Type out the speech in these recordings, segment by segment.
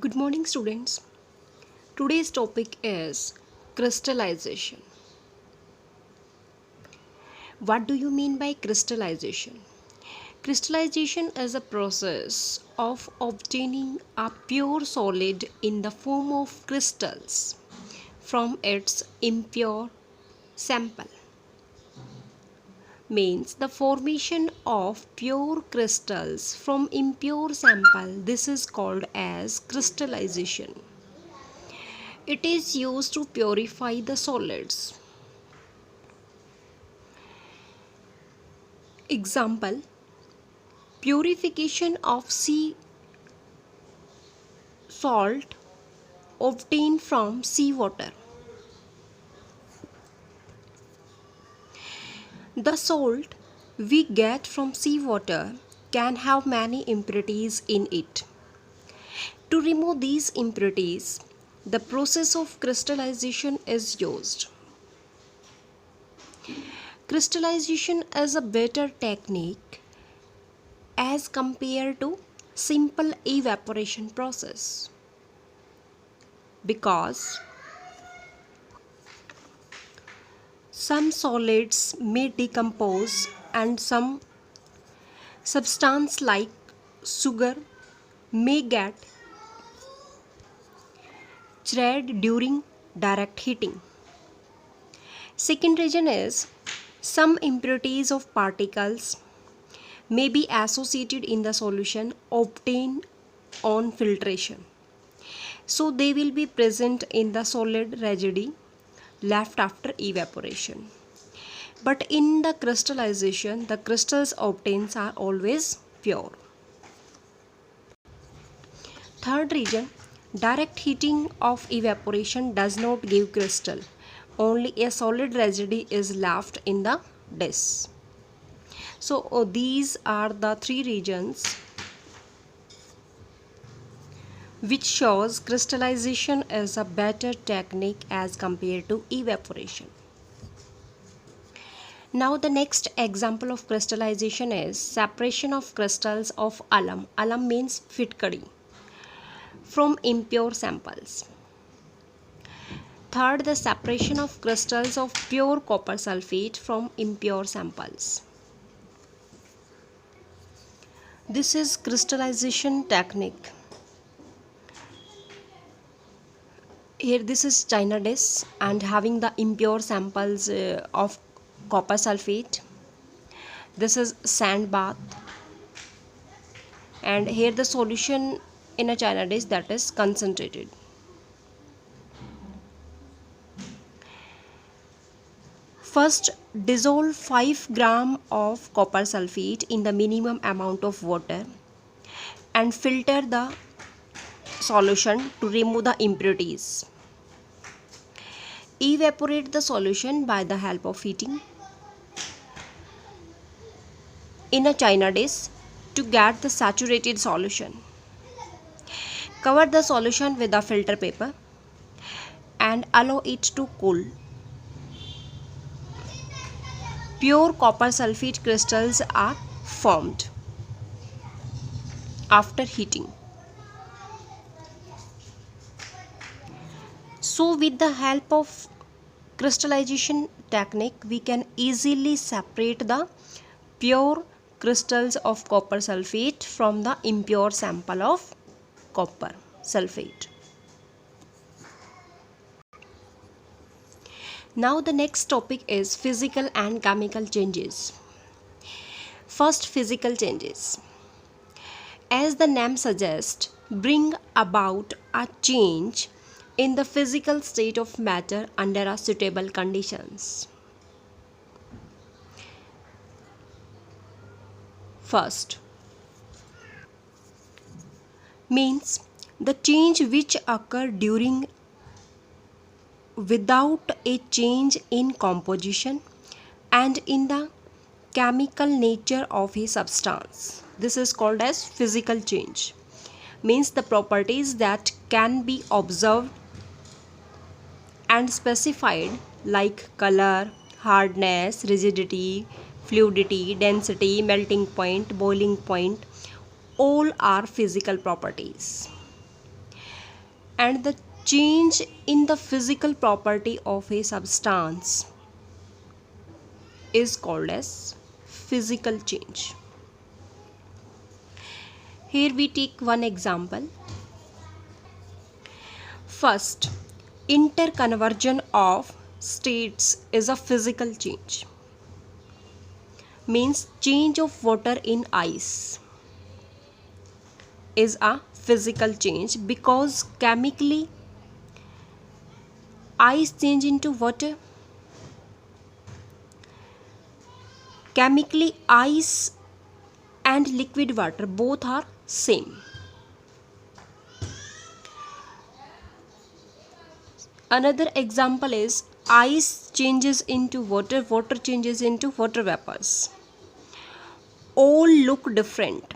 Good morning, students. Today's topic is crystallization. What do you mean by crystallization? Crystallization is a process of obtaining a pure solid in the form of crystals from its impure sample. Means the formation of pure crystals from impure sample. This is called as crystallization. It is used to purify the solids. Example: purification of sea salt obtained from seawater. The salt we get from seawater can have many impurities in it. To remove these impurities, the process of crystallization is used. Crystallization is a better technique as compared to simple evaporation process because some solids may decompose and some substance like sugar may get charred during direct heating. Second reason is some impurities of particles may be associated in the solution obtained on filtration. So they will be present in the solid residue left after evaporation. But in the crystallization, the crystals obtained are always pure. Third reason, direct heating of evaporation does not give crystal. Only a solid residue is left in the dish. So these are the three reasons which shows crystallization is a better technique as compared to evaporation. Now the next example of crystallization is separation of crystals of alum. Alum means fitkadi from impure samples. Third, the separation of crystals of pure copper sulfate from impure samples. This is crystallization technique. Here this is china dish and having the impure samples of copper sulfate. This is sand bath, and here the solution in a china dish that is concentrated. First, dissolve 5 gram of copper sulfate in the minimum amount of water and filter the solution to remove the impurities. Evaporate the solution by the help of heating in a china dish to get the saturated solution. Cover the solution with a filter paper and allow it to cool. Pure copper sulfate crystals are formed after heating. So with the help of crystallization technique, we can easily separate the pure crystals of copper sulfate from the impure sample of copper sulfate. Now the next topic is physical and chemical changes. First, physical changes. As the name suggests, bring about a change in the physical state of matter under a suitable conditions. First, means the change which occur during without a change in composition and in the chemical nature of a substance. This is called as physical change. Means the properties that can be observed and specified like color, hardness, rigidity, fluidity, density, melting point, boiling point, all are physical properties. and the change in the physical property of a substance is called as physical change. Here we take one example. First, interconversion of states is a physical change. Means change of water in ice is a physical change because chemically ice change into water. Chemically ice and liquid water both are same. Another example is ice changes into water, water changes into water vapors. All look different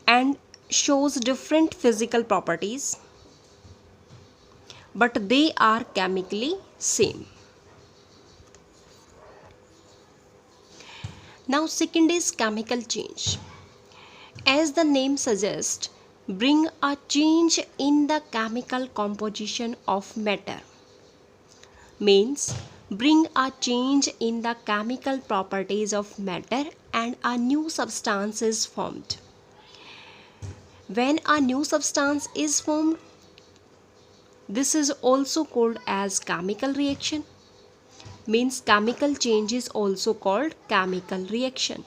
and shows different physical properties, but they are chemically same. Now second is chemical change. As the name suggests, bring a change in the chemical composition of matter. Means bring a change in the chemical properties of matter and a new substance is formed. When a new substance is formed, this is also called as chemical reaction. Means chemical change is also called chemical reaction.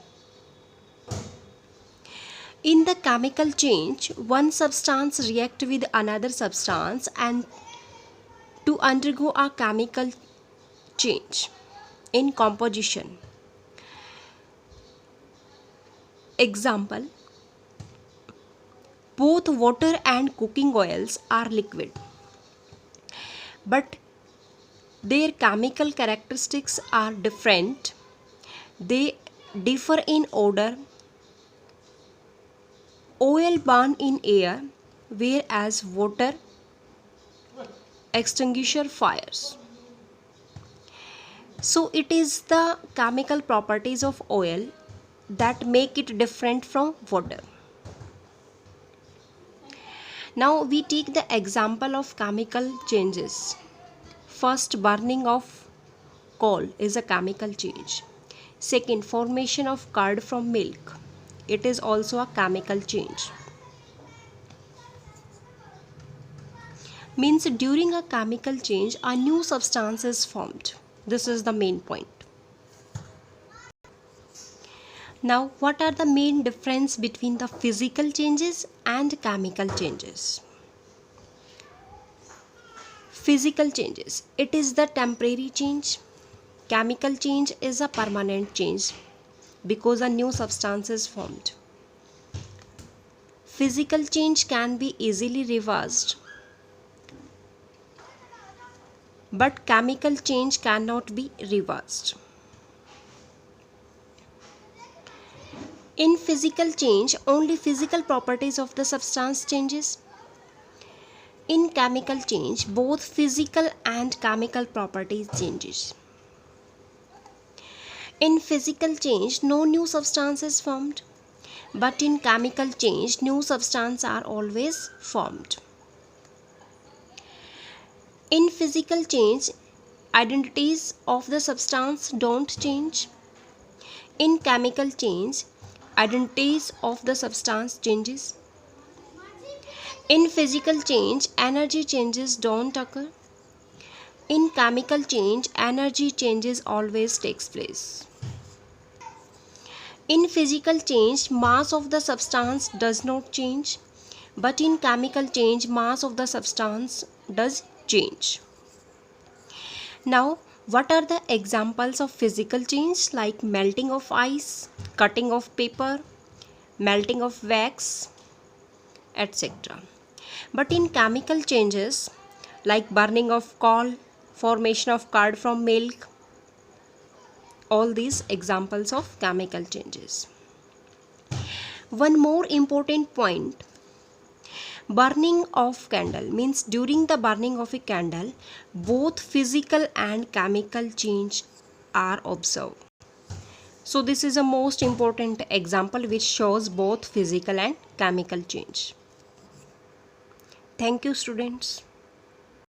In the chemical change, one substance react with another substance and to undergo a chemical change in composition. Example, both water and cooking oils are liquid, but their chemical characteristics are different. They differ in odor. Oil burn in air, whereas water extinguisher fires. So it is the chemical properties of oil that make it different from water. Now we take the example of chemical changes. First, burning of coal is a chemical change. Second, formation of curd from milk. It is also a chemical change. Means during a chemical change, a new substance is formed. This is the main point. Now, what are the main difference between the physical changes and chemical changes? Physical changes, it is the temporary change. Chemical change is a permanent change because a new substance is formed. Physical change can be easily reversed, but chemical change cannot be reversed. In physical change, only physical properties of the substance changes. In chemical change, both physical and chemical properties changes. In physical change, no new substance is formed, but in chemical change, new substances are always formed. In physical change, identities of the substance don't change. In chemical change, identities of the substance changes. In physical change, energy changes don't occur. In chemical change, energy changes always takes place. In physical change, mass of the substance does not change, but in chemical change, mass of the substance does change. Now, what are the examples of physical change like melting of ice, cutting of paper, melting of wax, etc. But in chemical changes like burning of coal, formation of curd from milk, all these examples of chemical changes. One more important point, burning of candle means during the burning of a candle, both physical and chemical change are observed. So this is a most important example which shows both physical and chemical change. Thank you, students.